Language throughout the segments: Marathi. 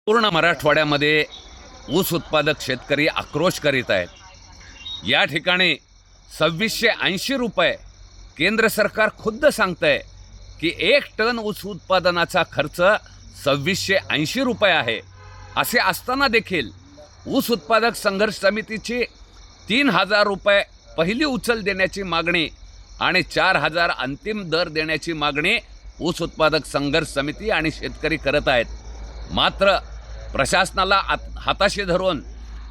पूर्ण मराठवाड्यामध्ये ऊस उत्पादक शेतकरी आक्रोश करीत आहेत। या ठिकाणी 2680 रुपये केंद्र सरकार खुद्द सांगतंय की 1 टन ऊस उत्पादनाचा खर्च 2680 रुपये आहे। असे असताना देखील ऊस उत्पादक संघर्ष समितीची 3000 रुपये पहिली उचल देण्याची मागणी आणि 4000 अंतिम दर देण्याची मागणी ऊस उत्पादक संघर्ष समिती आणि शेतकरी करत आहेत। मात्र प्रशासनाला हाताशी धरून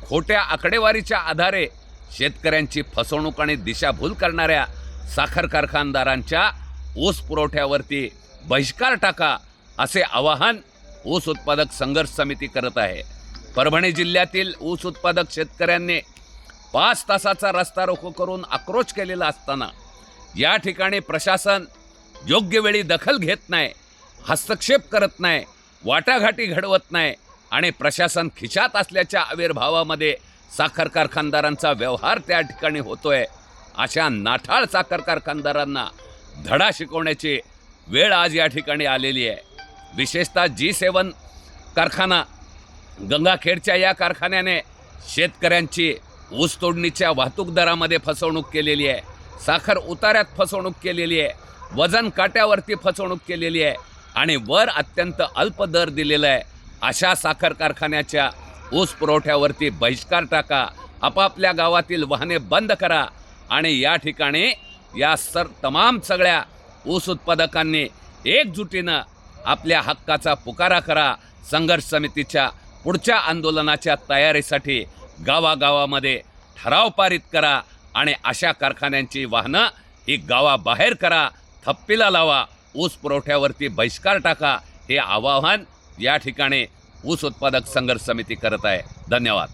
खोट्या आकडेवारीच्या आधारे शेतकऱ्यांची फसवणूक आणि दिशाभूल करणाऱ्या साखर कारखानदारांच्या ऊस पुरवठ्यावरती बहिष्कार टाका असे आवाहन ऊस उत्पादक संघर्ष समिती करत आहे। परभणी जिल्ह्यातील ऊस उत्पादक शेतकऱ्यांनी 5 तासाचा रस्ता रोको करून आक्रोश केलेला असताना या ठिकाणी प्रशासन योग्य वेळी दखल घेत नाही, हस्तक्षेप करत नाही, वाटाघाटी घडवत नाही आणि प्रशासन खिशात असल्याच्या आविर्भावामध्ये साखर कारखानदारांचा व्यवहार त्या ठिकाणी होतोय। अशा नाठाळ साखर कारखानदारांना धडा शिकवण्याची वेळ आज या ठिकाणी आलेली आहे। विशेषतः G7 कारखाना गंगाखेडच्या या कारखान्याने शेतकऱ्यांची ऊस तोडणीच्या वाहतूक दरामध्ये फसवणूक केलेली आहे, साखर उतार्यात फसवणूक केलेली आहे, वजन काट्यावरती फसवणूक केलेली आहे आणि वर अत्यंत अल्प दर दिलेला आहे। अशा साखर कारखान्याच्या ऊस पुरवठ्यावरती बहिष्कार टाका, आपापल्या गावातील वाहने बंद करा आणि या ठिकाणी या तमाम सगळ्या ऊस उत्पादकांनी एकजुटीनं आपल्या हक्काचा पुकारा करा। संघर्ष समितीच्या पुढच्या आंदोलनाच्या तयारीसाठी गावागावामध्ये ठराव पारित करा आणि अशा कारखान्यांची वाहनं ही गावाबाहेर करा, थप्पीला लावा, ऊस पुरवठ्यावरती बहिष्कार टाका, हे आवाहन या ठिकाणी ऊस उत्पादक संघर्ष समिती करत आहे। धन्यवाद।